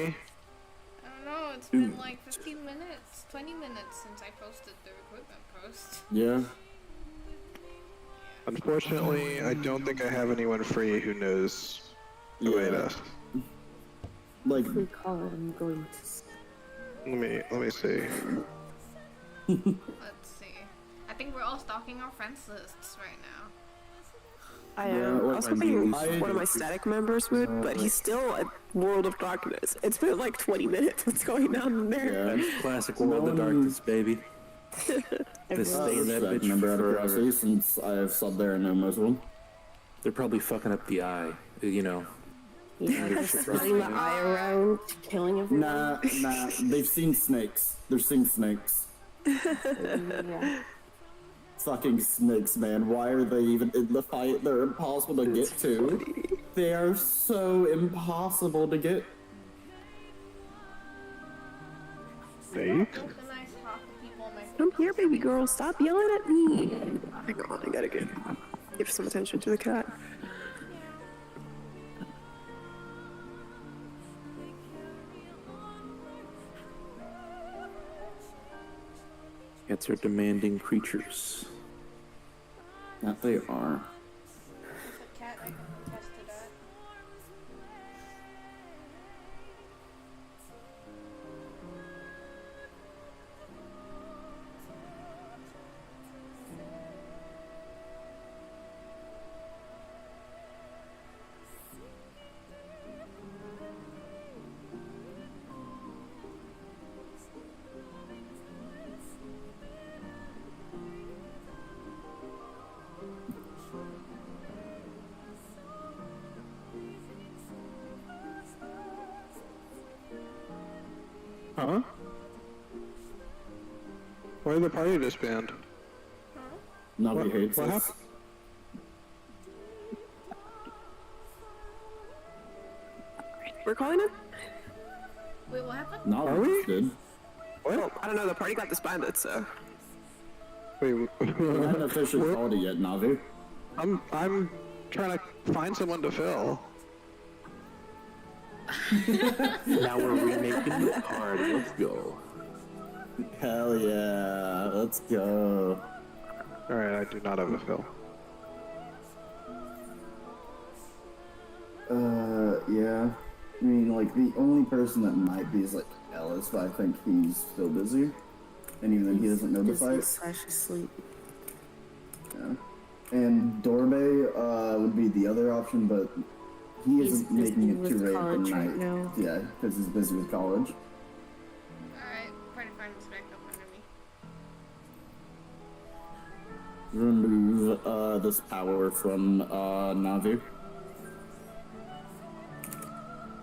I don't know, it's been like 15 minutes, 20 minutes since I posted the recruitment post. Yeah. Unfortunately, I don't think I have anyone free who knows the way to. Like, If we call it, I'm going to. Let me see. Let's see. I think we're all stalking our friends lists right now. I Yeah, was I hoping mean, one of my static members would, but he's still at World of Darkness. It's been like 20 minutes. What's going on in there? yeah. Classic World of Darkness, baby. Just stay in that bitch Remember out of forever. curiosity, since I have subbed there and know most of them. They're probably fucking up the eye, you know. Yeah, just running the eye around, killing everyone. Nah, they've seen snakes. They're seeing snakes. Yeah. Fucking snakes, man. Why are they even in the fight? They're impossible to get to. They are so impossible to get. Snake? It's a nice talk to people on my Come here, baby girl. Stop yelling at me. Hang on, I gotta give some attention to the cat. Cats are demanding creatures. That they are. cat, I can attest to that. Huh? Why did the party disband? Navi hates What us. happened? We're calling it? Wait, what happened? Navi Are we? just did. Well, I don't know. The party got disbanded, so. Wait, We haven't officially called it yet, Navi. I'm trying to find someone to fill. Now we're remaking the card. Let's go. Hell yeah, let's go. Alright, I do not have a fill. Yeah. I mean, like, the only person that might be is, like, Ellis, but I think he's still busy. And even then, he doesn't know the Busy fight. slash asleep. Yeah. And Dorbe, would be the other option, but he He's isn't making busy it with too late at college right night. now. Yeah, because he's busy with college. Alright, party find was back up under me. Remove, this power from, Navi.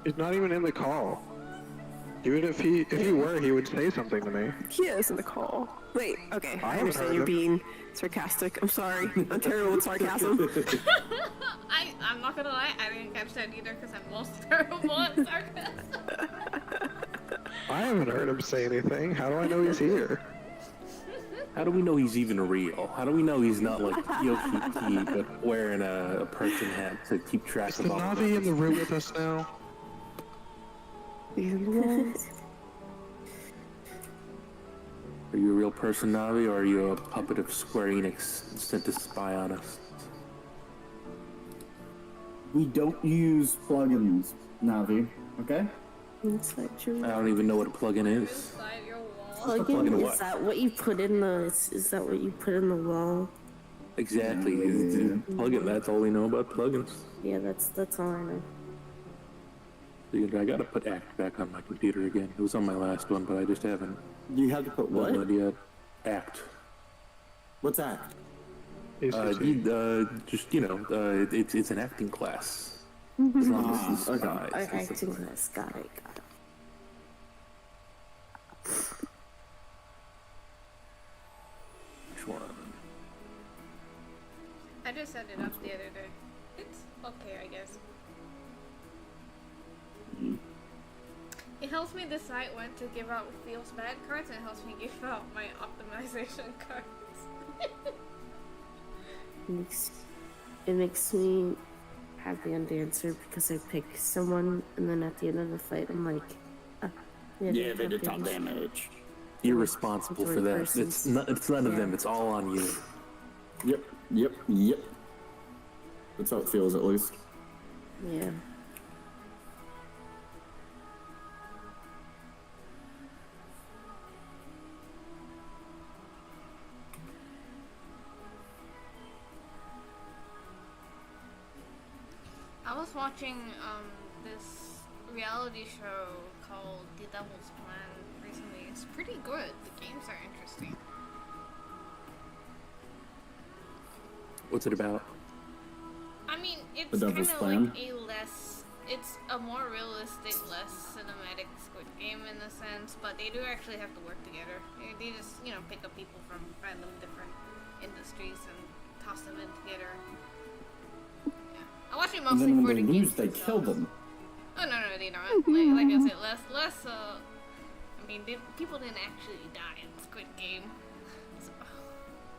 He's not even in the call. Even if he were, he would say something to me. He is in the call. Wait, okay. I haven't understand heard you're him. being sarcastic. I'm sorry. I'm terrible with sarcasm. I'm not gonna lie, I didn't catch that either because I'm most terrible at sarcasm. I haven't heard him say anything. How do I know he's here? How do we know he's even real? How do we know he's not like Yoshi T, but wearing a person hat to keep track Is of the all of Navi us? in the room with us now? Are you a real person, Navi, or are you a puppet of Square Enix sent to spy on us? We don't use plugins, Navi, okay? Inside your I don't even know what a plugin is. Inside your wall. plug-in. plug-in Is what? that what you put in the? Is that what you put in the wall? Exactly. It's a plugin. That's all we know about plugins. Yeah, that's all I know. I gotta put Act back on my computer again. It was on my last one, but I just haven't You have to put what? downloaded yet. Act. What's that? Just it's an acting class. As long as it's Okay. spies. Okay, acting class. Got it. to set it up the other day. It's okay, I guess. It helps me decide when to give out feels bad cards, and it helps me give out my optimization cards. It makes me happy on Dancer because I pick someone, and then at the end of the fight, I'm like, Yeah, they did top damage. You're responsible for that. It's none of them. It's all on you. Yep. That's how it feels, at least. Yeah. I was watching this reality show called The Devil's Plan recently. It's pretty good. The games are interesting. What's it about? I mean, it's The kind Devil's of Plan? like it's a more realistic, less cinematic Squid Game in a sense, but they do actually have to work together. They just, pick up people from random different industries and toss them in together. I watch it And mostly then for when the they lose, games they kill themselves. them. Oh no, they don't. Like I said, less. I mean, people didn't actually die in Squid Game. So.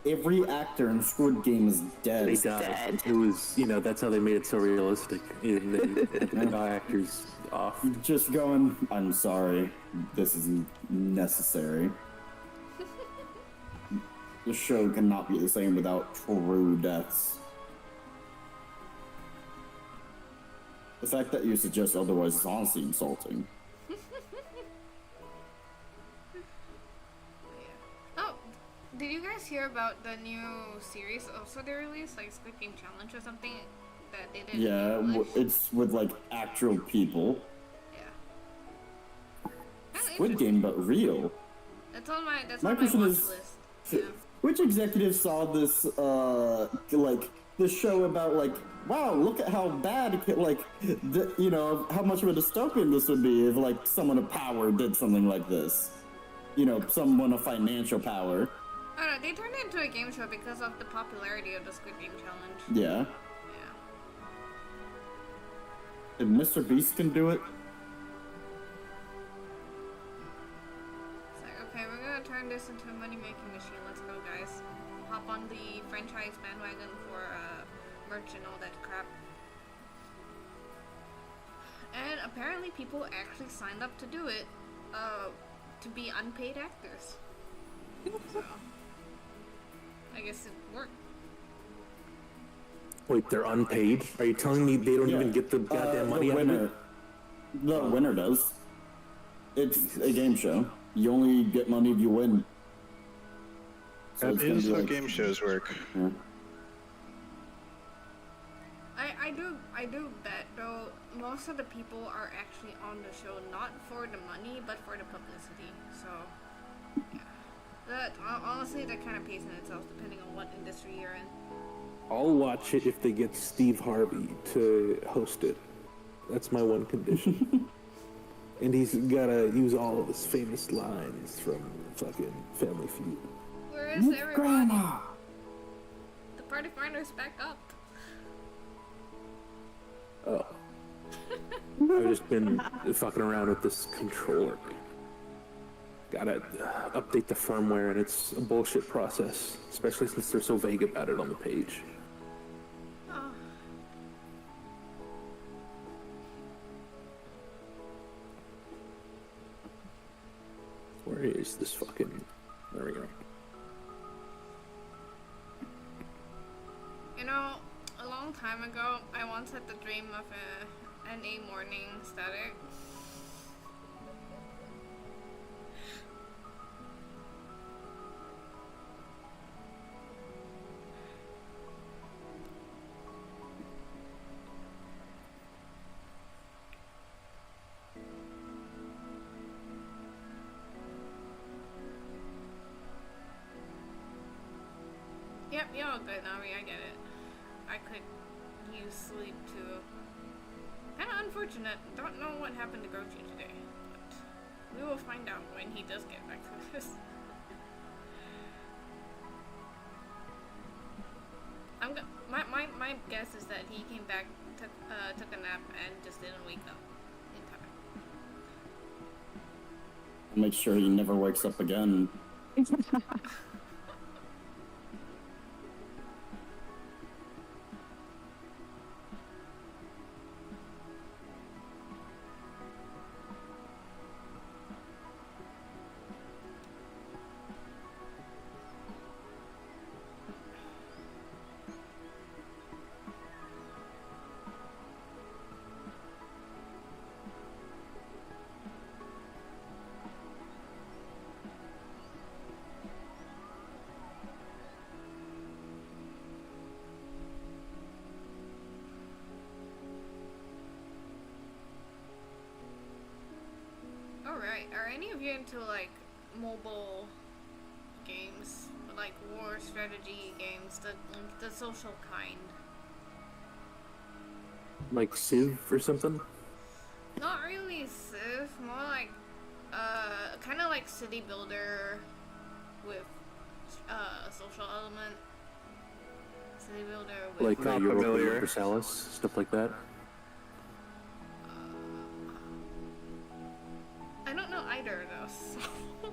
Every actor in Squid Game is dead. They died. It was, that's how they made it so realistic. They die actors off. Just going, I'm sorry, this isn't necessary. The show cannot be the same without true deaths. The fact that you suggest otherwise is honestly insulting. Oh, did you guys hear about the new series also they released, like Squid Game Challenge or something that they did? Yeah, in English? it's with like actual people. Yeah. Kinda Squid Game, but real. That's on my My watch question list. is- Yeah. Which executive saw this, this show about, wow, look at how bad, how much of a dystopian this would be if, someone of power did something like this. Someone of financial power. Oh no, they turned it into a game show because of the popularity of the Squid Game Challenge. Yeah. Yeah. If Mr. Beast can do it, It's like, okay, we're gonna turn this into a money-making machine. Let's go, guys. Hop on the franchise bandwagon for merch and all that crap. And apparently people actually signed up to do it, to be unpaid actors. So, I guess it worked. Wait, they're unpaid? Are you telling me they don't even get the goddamn money out of it? The winner does. It's a game show. You only get money if you win. So That it's gonna is be how like- game shows work. Yeah. I do bet though most of the people are actually on the show not for the money but for the publicity. So yeah. That honestly that kind of pays in itself depending on what industry you're in. I'll watch it if they get Steve Harvey to host it. That's my one condition. And he's gotta use all of his famous lines from fucking Family Feud. Where is everybody? The party finder's back up. Oh. I've just been fucking around with this controller. Gotta update the firmware, and it's a bullshit process, especially since they're so vague about it on the page. Oh. Where is this fucking... There we go. You know, a long time ago, I once had the dream of an A morning static. Yep, you're all good, Nami, I get it. I could use sleep too. Kinda unfortunate. Don't know what happened to Grochi today, but we will find out when he does get back to this. My guess is that he came back, took a nap, and just didn't wake up in time. Make sure he never wakes up again. Alright, are any of you into like mobile games? Like war strategy games, the social kind? Like Civ or something? Not really Civ, more like kind of like City Builder with a social element. City Builder with Like Not Europa familiar. Universalis, stuff like that? I don't know either of those. So.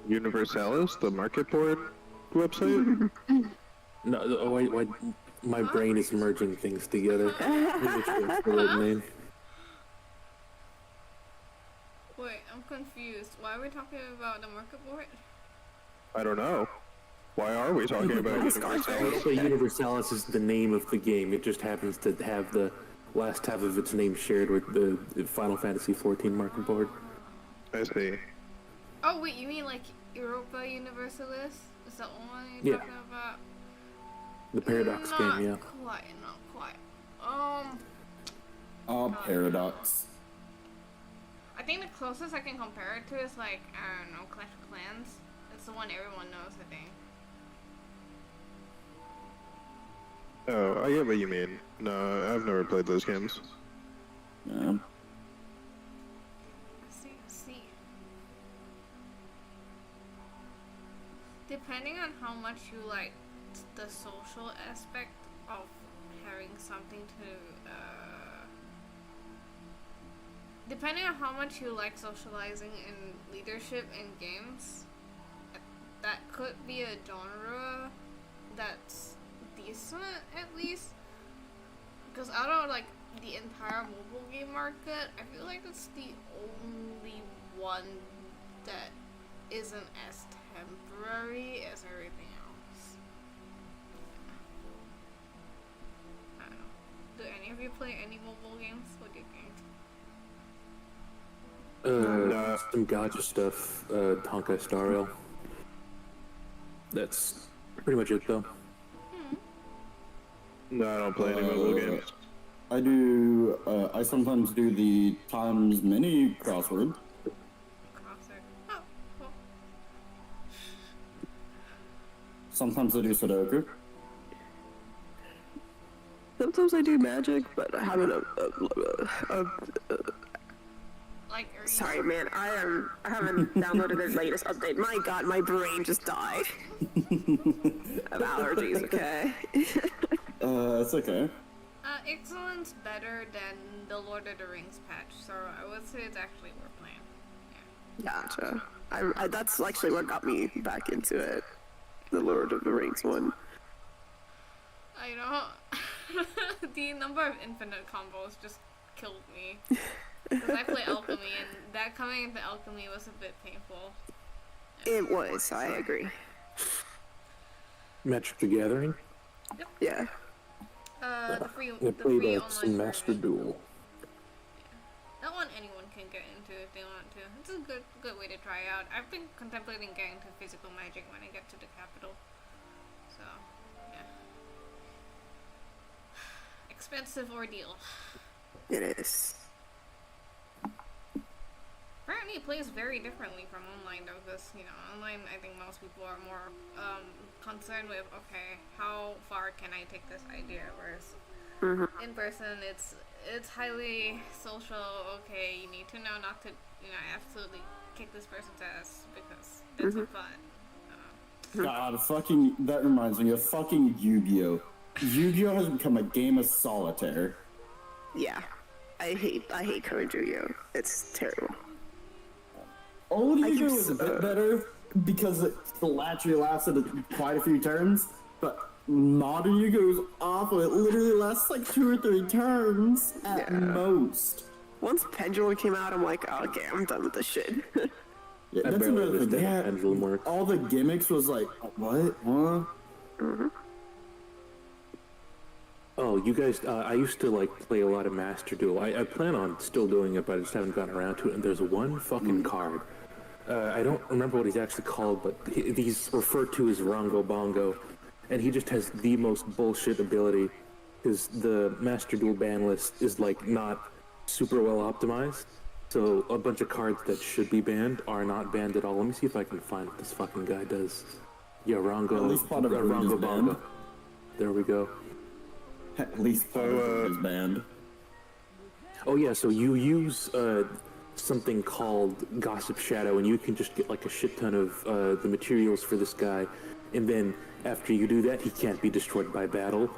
Universalis, the market board website. No, wait, my brain is merging things together. Let me make sure that's the right name. Wait, I'm confused. Why are we talking about the market board? I don't know. Why are we talking about Universalis? So Universalis is the name of the game. It just happens to have the last half of its name shared with the Final Fantasy XIV market board. I see. Oh wait, you mean like Europa Universalis? Is that one you're Yeah. talking about? The Paradox not game, yeah. Not quite. Paradox. I think the closest I can compare it to is like, I don't know, Clash of Clans. It's the one everyone knows, I think. Oh, I get what you mean. No, I've never played those games. Yeah. I see. Depending on how much you like the social aspect of having something to, depending on how much you like socializing in leadership in games, that could be a genre that's decent at least. Because out of like the entire mobile game market, I feel like it's the only one that isn't as temporary as everything else. I don't know. Do any of you play any mobile games? What do you think? No. Some gacha stuff, Honkai Star Rail. That's pretty much it though. No, I don't play any mobile games. I do. I sometimes do the Times Mini crossword. Crosshair. Oh, cool. Sometimes I do Sudoku. Sometimes I do magic, but I haven't. Like, are you Sorry, man. I haven't downloaded the latest update. My God, my brain just died of allergies. Okay. It's okay. Excellent's better than the Lord of the Rings patch, so I would say it's actually worth playing. Gotcha. I that's actually what got me back into it. The Lord of the Rings one. I know. The number of infinite combos just killed me. Because I play alchemy, and that coming into alchemy was a bit painful. It was. I agree. Magic the Gathering. Yeah. The free I played online some Master version. Duel. That one anyone can get into if they want to. It's a good way to try out. I've been contemplating getting to physical magic when I get to the capital. So, yeah. Expensive ordeal. It is. Apparently it plays very differently from online though, because, you know, online I think most people are more concerned with, okay, how far can I take this idea, whereas in person it's highly social. Okay, you need to know not to, you know, absolutely kick this person's ass because that's fun. God, fucking, that reminds me of fucking Yu-Gi-Oh! Yu-Gi-Oh! Has become a game of solitaire. Yeah. I hate current Yu-Gi-Oh! It's terrible. Old I Yu-Gi-Oh! keep was a bit better because the actually lasted quite a few turns, but modern Yu-Gi-Oh! is awful. It literally lasts like 2 or 3 turns at most. Once Pendulum came out, I'm like, oh, okay, I'm done with this shit. Yeah, I that's barely another thing. They understand how had Pendulum works. all the gimmicks was like, what? Huh? Oh, you guys, I used to like play a lot of Master Duel. I plan on still doing it, but I just haven't gotten around to it. And there's one fucking card. I don't remember what he's actually called, but he's referred to as Rongo Bongo. And he just has the most bullshit ability. Because the Master Duel ban list is like not super well optimized. So a bunch of cards that should be banned are not banned at all. Let me see if I can find what this fucking guy does. Yeah, Rongo, At least part of it is Rongo Bongo. banned. There we go. At least part of it is banned. Oh yeah, so you use something called Gossip Shadow, and you can just get like a shit ton of the materials for this guy, and then after you do that, he can't be destroyed by battle.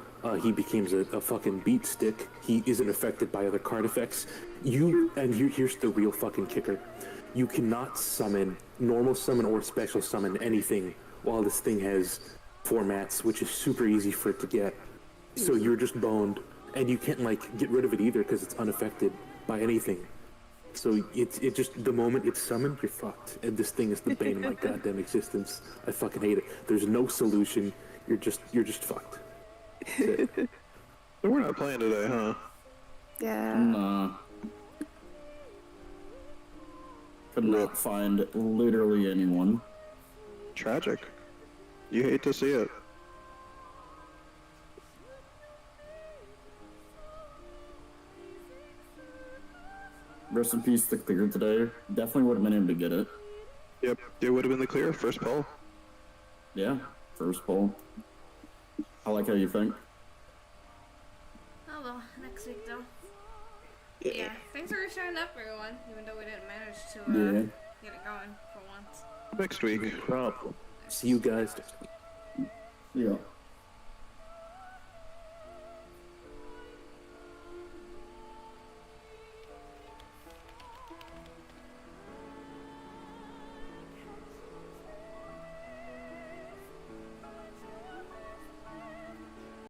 He becomes a fucking beat stick. He isn't affected by other card effects. Here's the real fucking kicker. You cannot summon, normal summon or special summon anything while this thing has formats, which is super easy for it to get. So you're just boned, and you can't like get rid of it either because it's unaffected by anything. So it just, the moment it's summoned, you're fucked. And this thing is the bane of my goddamn existence. I fucking hate it. There's no solution. You're just fucked. That's it. So we're not playing today, huh? Yeah. Nah. Could not find literally anyone. Tragic. You hate to see it. Rest in peace, the clear today. Definitely would have been able to get it. Yep, it would have been the clear first poll. Yeah, first poll. I like how you think. Oh well, next week though. Yeah, thanks for showing up, everyone. Even though we didn't manage to Yeah. get it going for once. Next week. No problem. See you guys. Yeah.